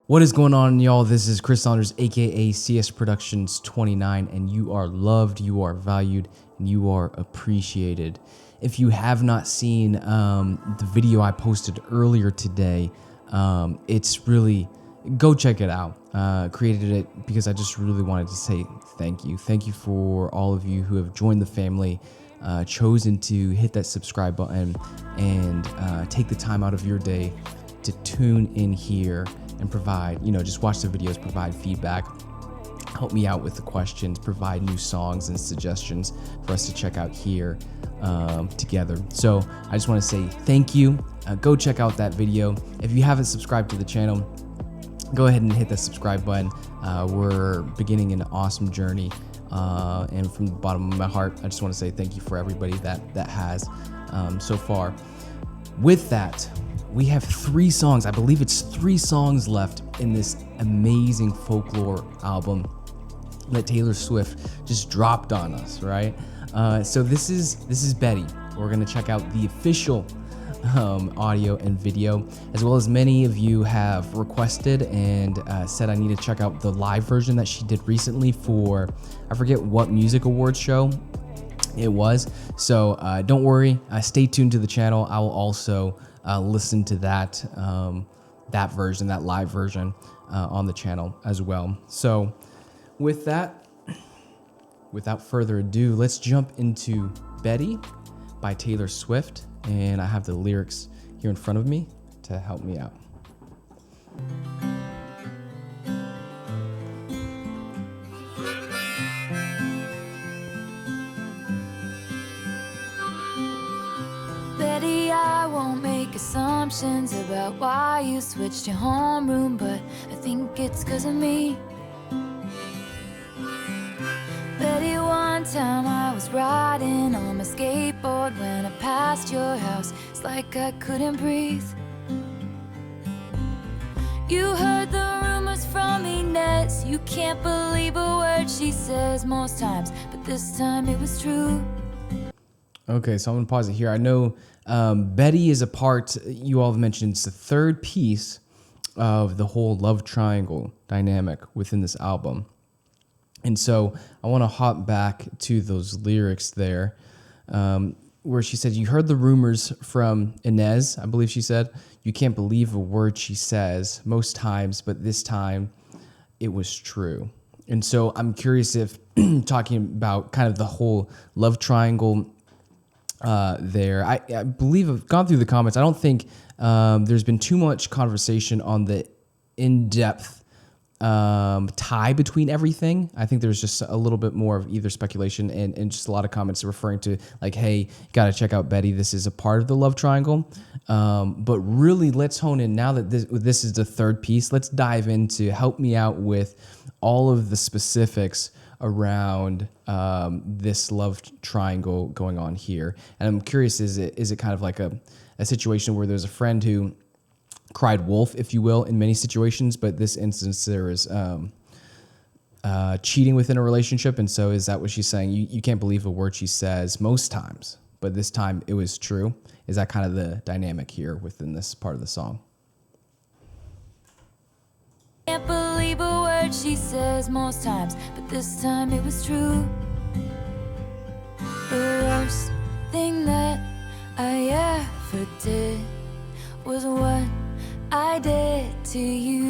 What is going on, y'all? This is Chris Saunders, aka CSProductions.29, and you are loved, you are valued, and you are appreciated. If you have not seen the video I posted earlier today, it's really, go check it out. Created it because I just really wanted to say thank you. Thank you for all of you who have joined the family, chosen to hit that subscribe button, and take the time out of your day to tune in here and provide, just watch the videos, provide feedback, help me out with the questions, provide new songs and suggestions for us to check out here together. So I just want to say thank you. Go check out that video. If you haven't subscribed to the channel, go ahead and hit that subscribe button. We're beginning an awesome journey. And from the bottom of my heart, I just want to say thank you for everybody that has so far. With that, we have 3 songs. I believe it's 3 songs left in this amazing folklore album that Taylor Swift just dropped on us, right? So this is Betty. We're gonna check out the official audio and video, as well as many of you have requested and said I need to check out the live version that she did recently for, I forget what music awards show it was. So don't worry, stay tuned to the channel. I will also listen to that version, that live version on the channel as well. So with that, without further ado, let's jump into Betty by Taylor Swift. And I have the lyrics here in front of me to help me out. Betty, I won't make assumptions about why you switched your homeroom, but I think it's 'cause of me. Betty, one time I was riding on my skateboard when I passed your house. It's like I couldn't breathe. You heard the rumors from Inez. You can't believe a word she says most times, but this time it was true. Okay, so I'm gonna pause it here. I know Betty is a part, you all have mentioned, it's the 3rd piece of the whole love triangle dynamic within this album. And so I want to hop back to those lyrics there, where she said, you heard the rumors from Inez, I believe she said. You can't believe a word she says most times, but this time it was true. And so I'm curious if talking about kind of the whole love triangle there, I believe I've gone through the comments. I don't think there's been too much conversation on the in-depth tie between everything. I think there's just a little bit more of either speculation and just a lot of comments referring to like, hey, you gotta check out Betty. This is a part of the love triangle. But really, let's hone in now that this is the 3rd piece. Let's dive into, help me out with all of the specifics around this love triangle going on here. And I'm curious, is it kind of like a situation where there's a friend who cried wolf, if you will, in many situations, but this instance there is cheating within a relationship, and so is that what she's saying? You can't believe a word she says most times, but this time it was true. Is that kind of the dynamic here within this part of the song? Can't believe a word she says most times, but this time it was true. The worst thing that I ever did was what I did to you.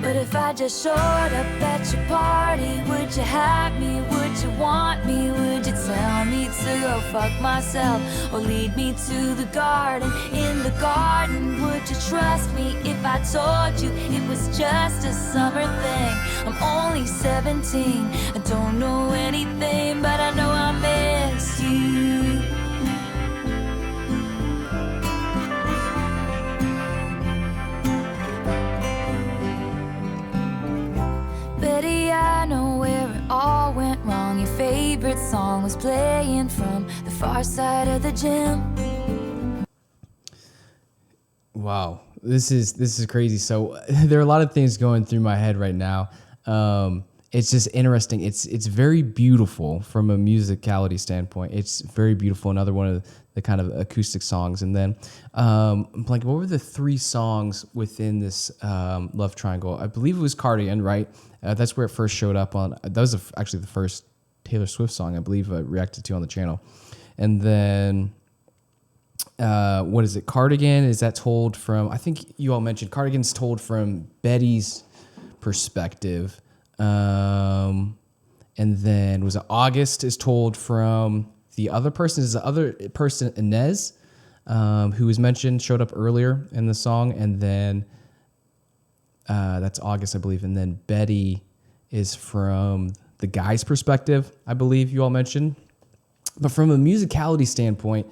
But if I just showed up at your party, would you have me? Would you want me? Would you tell me to go fuck myself or lead me to the garden? In the garden, would you trust me if I told you it was just a summer thing? I'm only 17, I don't know anything, but I know I miss you. Betty, I know where it all went wrong. Your favorite song was playing from the far side of the gym. Wow, this is crazy. So there are a lot of things going through my head right now. It's just interesting. It's very beautiful from a musicality standpoint. It's very beautiful. Another one of kind of acoustic songs. And then like, what were the 3 songs within this love triangle? I believe it was Cardigan, right? That's where it first showed up on. That was actually the first Taylor Swift song I believe I reacted to on the channel. And then what is it? Cardigan, is that told from, I think you all mentioned Cardigan's told from Betty's perspective. And then was it August is told from the other person? Is the other person Inez, who was mentioned, showed up earlier in the song. And then that's August, I believe. And then Betty is from the guy's perspective, I believe you all mentioned. But from a musicality standpoint,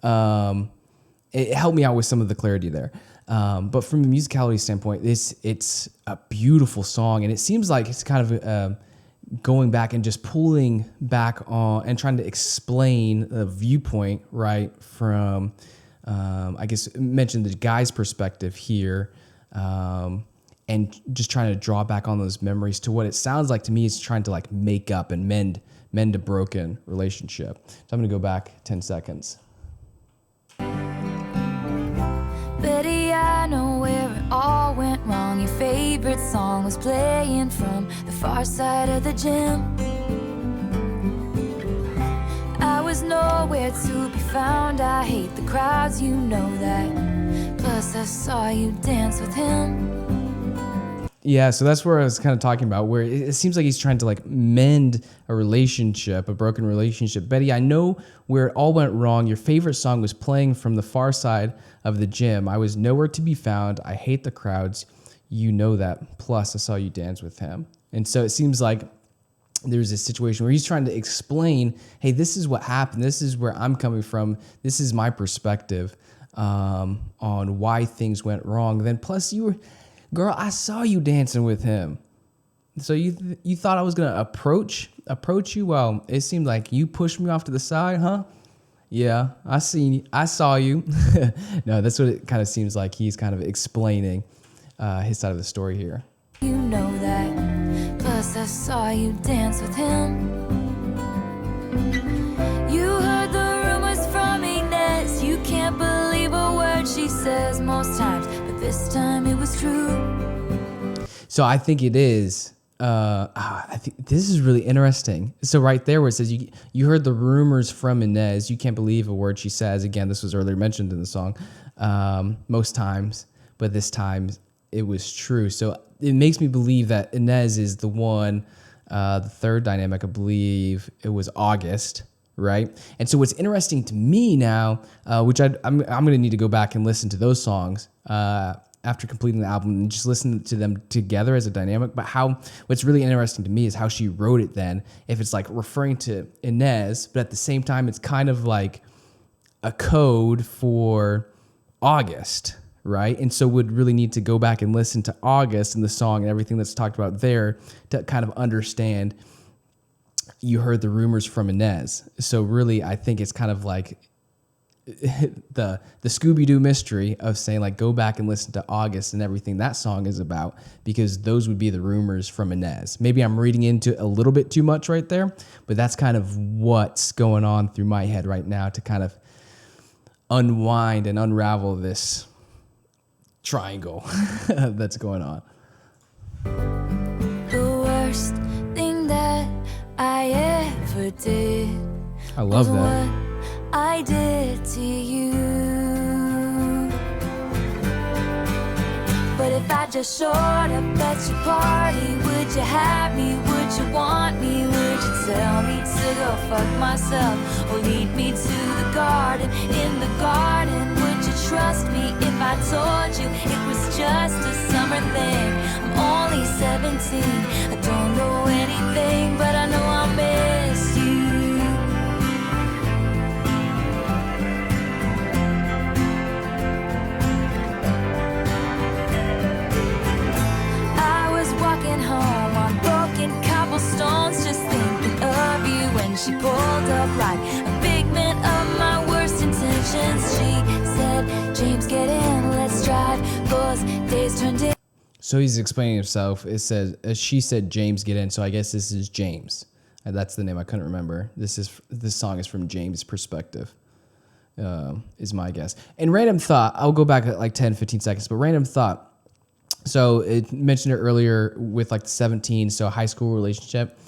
it helped me out with some of the clarity there. But from a musicality standpoint, it's a beautiful song, and it seems like it's kind of going back and just pulling back on and trying to explain a viewpoint, right, from, I guess, mentioned the guy's perspective here, and just trying to draw back on those memories to what it sounds like to me is trying to like make up and mend a broken relationship. So I'm going to go back 10 seconds. Betty, I know where it all went wrong. Your favorite song was playing from the far side of the gym. I was nowhere to be found. I hate the crowds, you know that. Plus I saw you dance with him. Yeah, so that's where I was kind of talking about, where it seems like he's trying to like mend a relationship, a broken relationship. Betty, I know where it all went wrong. Your favorite song was playing from the far side of the gym. I was nowhere to be found. I hate the crowds. You know that. Plus, I saw you dance with him. And so it seems like there's a situation where he's trying to explain, hey, this is what happened. This is where I'm coming from. This is my perspective on why things went wrong. Then plus you were... Girl, I saw you dancing with him. So you thought I was gonna approach you? Well, it seemed like you pushed me off to the side, huh? Yeah, I saw you. No, that's what it kind of seems like. He's kind of explaining his side of the story here. You know that. Plus I saw you dance with him. You heard the rumors from Inez. You can't believe a word she says most times, but this time it was true. So I think it is. I think this is really interesting. So right there where it says you heard the rumors from Inez. You can't believe a word she says. Again, this was earlier mentioned in the song most times, but this time it was true. So it makes me believe that Inez is the one, the third dynamic. I believe it was August, right? And so what's interesting to me now, which I'm going to need to go back and listen to those songs after completing the album and just listen to them together as a dynamic. But what's really interesting to me is how she wrote it then. If it's like referring to Inez, but at the same time, it's kind of like a code for August, right? And so would really need to go back and listen to August and the song and everything that's talked about there to kind of understand you heard the rumors from Inez. So really, I think it's kind of like the Scooby-Doo mystery of saying like, go back and listen to August and everything that song is about, because those would be the rumors from Inez. Maybe I'm reading into a little bit too much right there, but that's kind of what's going on through my head right now to kind of unwind and unravel this triangle that's going on. The worst thing that I ever did. I love was that. What I did to you. But if I just showed up at your party, would you have me? Would you want me? Would you tell me to go fuck myself? Or lead me to the garden? In the garden, would you trust me if I told you it was just a summer thing? I'm only 17, I don't know anything, but I know I miss you. Home on broken cobblestones, just thinking of you when she pulled up like a figment of my worst intentions. She said, James, get in, let's drive, 'cause days turned in. So he's explaining himself. It says, she said, James, get in. So I guess this is James. That's the name I couldn't remember. This song is from James' perspective. is my guess. And random thought, I'll go back at like 10, 15 seconds, but random thought. So it mentioned it earlier with like the 17, so high school relationship.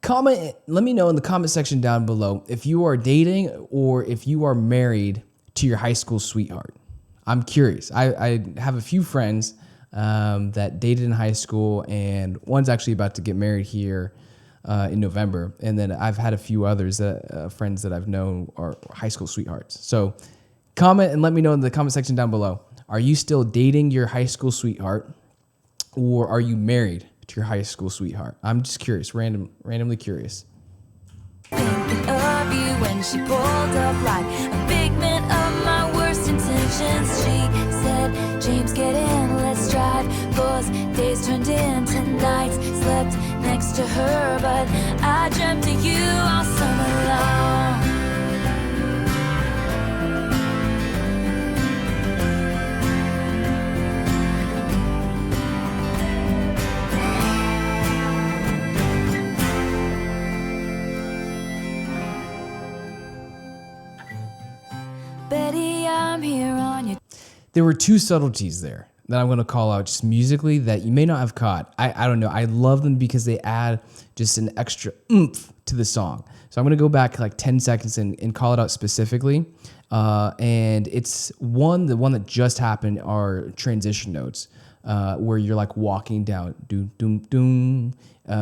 Comment, let me know in the comment section down below if you are dating or if you are married to your high school sweetheart. I'm curious. I have a few friends that dated in high school, and one's actually about to get married here in November. And then I've had a few others, friends that I've known are high school sweethearts. So comment and let me know in the comment section down below. Are you still dating your high school sweetheart, or are you married to your high school sweetheart? I'm just curious, randomly curious. Thinking of you when she pulled up like a figment of my worst intentions. She said, James, get in, let's drive. 'Cause days turned into nights. Slept next to her, but I dreamt of you all summer long. Betty, I'm here on your... There were two subtleties there that I'm going to call out just musically that you may not have caught. I don't know. I love them because they add just an extra oomph to the song. So I'm going to go back like 10 seconds and call it out specifically. And it's the one that just happened are transition notes, where you're like walking down, doom, doom, doom,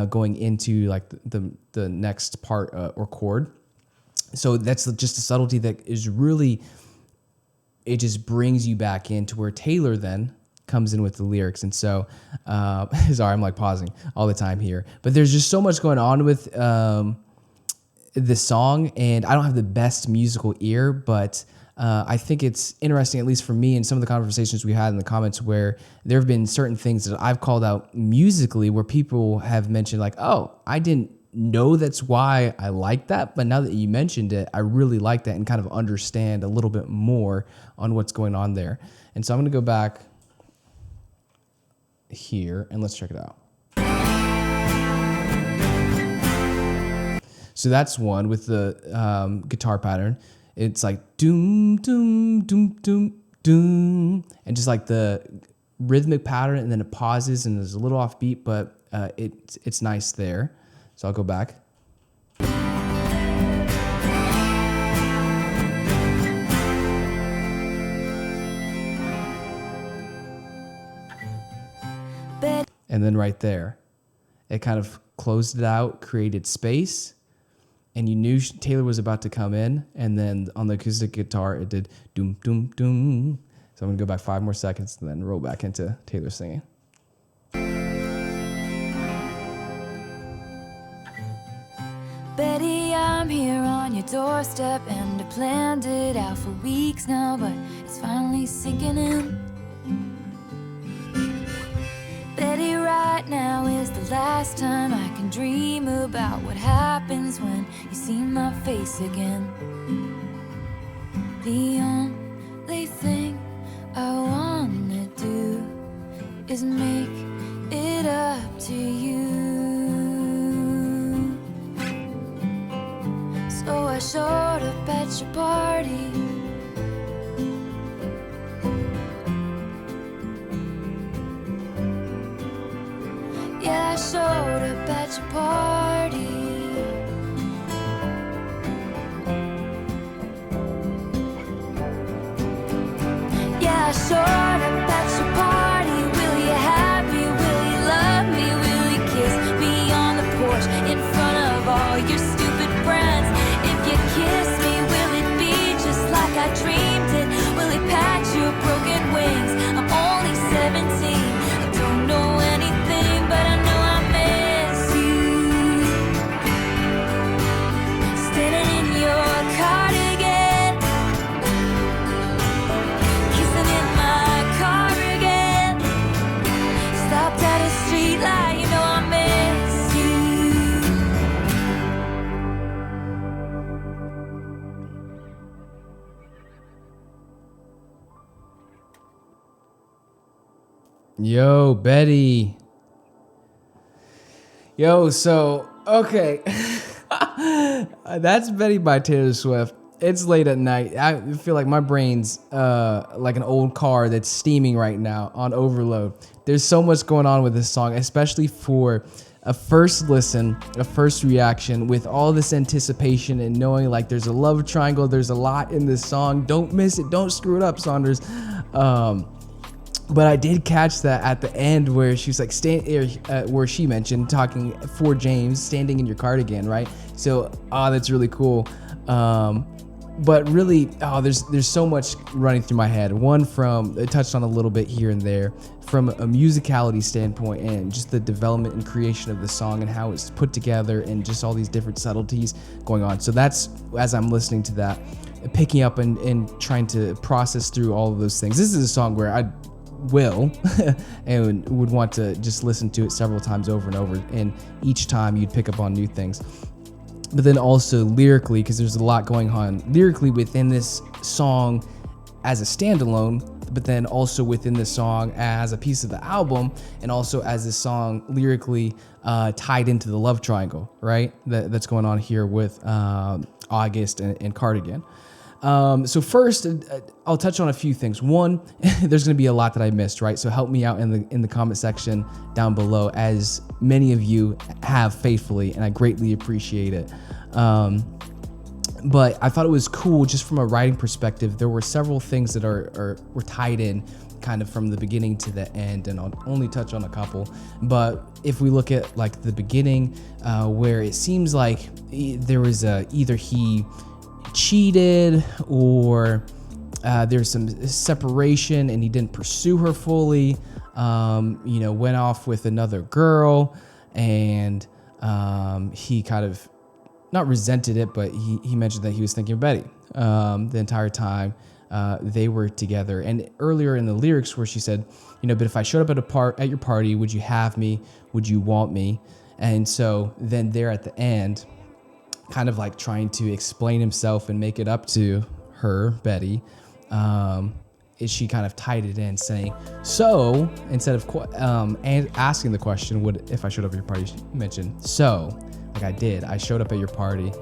going into like the next part or chord. So that's just a subtlety that is really, it just brings you back into where Taylor then comes in with the lyrics. And so, sorry, I'm like pausing all the time here, but there's just so much going on with this song, and I don't have the best musical ear, but I think it's interesting, at least for me, in some of the conversations we had in the comments, where there have been certain things that I've called out musically where people have mentioned like, oh, I didn't know that's why I like that, but now that you mentioned it, I really like that and kind of understand a little bit more on what's going on there. And so I'm going to go back here and let's check it out. So that's one with the guitar pattern. It's like doom, doom, doom, doom, doom, and just like the rhythmic pattern, and then it pauses and there's a little offbeat, but it's nice there. So I'll go back. And then right there, it kind of closed it out, created space, and you knew Taylor was about to come in. And then on the acoustic guitar, it did doom, doom, doom. So I'm gonna go back 5 more seconds and then roll back into Taylor singing. Betty, I'm here on your doorstep, and I planned it out for weeks now, but it's finally sinking in. Betty, right now is the last time I can dream about what happens when you see my face again. The only thing I wanna do is make it up to you. So I showed up at your party. Yeah, I showed up at your party. Yeah, I showed up at your party. Will you have me? Will you love me? Will you kiss me on the porch in front of all your stupid friends? If you kiss me, will it be just like I dreamed it? Will it patch your broken wings? I'm only 17. I don't know anything, but I know I miss you. Standing in your cardigan, kissing in my car again. Stopped at a street light, you know I miss you. Yo, Betty. Yo, so, okay. That's Betty by Taylor Swift. It's late at night. I feel like my brain's like an old car that's steaming right now on overload. There's so much going on with this song, especially for a first listen, a first reaction, with all this anticipation and knowing like there's a love triangle, there's a lot in this song. Don't miss it. Don't screw it up, Saunders. But I did catch that at the end where she was like, where she mentioned talking for James, standing in your cardigan, right? So, that's really cool. But really, there's so much running through my head. One, from I touched on a little bit here and there, from a musicality standpoint, and just the development and creation of the song and how it's put together, and just all these different subtleties going on. So that's, as I'm listening to that, picking up and trying to process through all of those things. This is a song where I will and would want to just listen to it several times over and over, and each time you'd pick up on new things. But then also lyrically, because there's a lot going on lyrically within this song as a standalone, but then also within the song as a piece of the album, and also as this song lyrically tied into the love triangle, right? That's going on here with August and Cardigan. So first, I'll touch on a few things. One, there's going to be a lot that I missed, right? So help me out in the comment section down below, as many of you have faithfully, and I greatly appreciate it. But I thought it was cool just from a writing perspective. There were several things that were tied in kind of from the beginning to the end, and I'll only touch on a couple. But if we look at like the beginning, where it seems like there was either he cheated, or there's some separation and he didn't pursue her fully, went off with another girl, and he kind of not resented it, but he mentioned that he was thinking of Betty the entire time they were together. And earlier in the lyrics where she said, but if I showed up at your party, would you have me? Would you want me? And so then there at the end, kind of like trying to explain himself and make it up to her, Betty, she kind of tied it in, saying, so instead of asking the question, if I showed up at your party, she mentioned, so, like I did, I showed up at your party,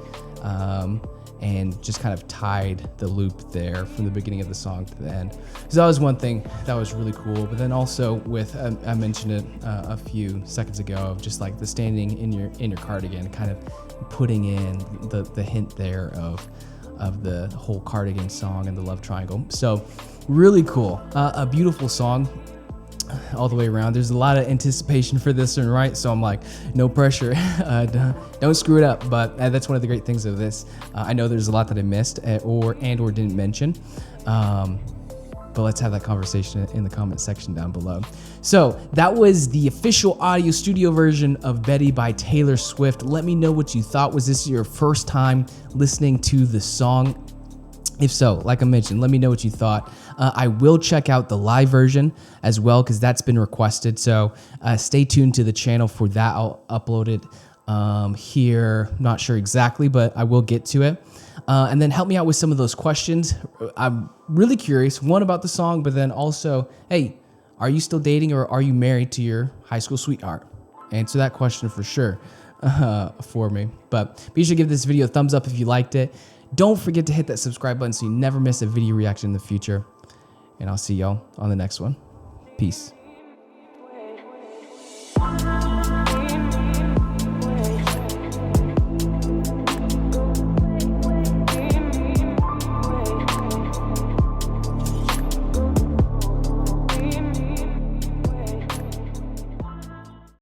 and just kind of tied the loop there from the beginning of the song to the end. So that was one thing that was really cool. But then also with, I mentioned it a few seconds ago, of just like the standing in your cardigan, kind of putting in the hint there of the whole Cardigan song and the love triangle. So really cool, a beautiful song all the way around. There's a lot of anticipation for this one, right? So I'm like, no pressure, don't screw it up. But that's one of the great things of this. I know there's a lot that I missed or didn't mention, but let's have that conversation in the comment section down below. So that was the official audio studio version of Betty by Taylor Swift. Let me know what you thought. Was this your first time listening to the song? If so, like I mentioned, let me know what you thought. I will check out the live version as well, because that's been requested. So stay tuned to the channel for that. I'll upload it here. Not sure exactly, but I will get to it. And then help me out with some of those questions. I'm really curious, one, about the song, but then also, hey, are you still dating, or are you married to your high school sweetheart? Answer that question for sure for me. But be sure to give this video a thumbs up if you liked it. Don't forget to hit that subscribe button so you never miss a video reaction in the future. And I'll see y'all on the next one. Peace.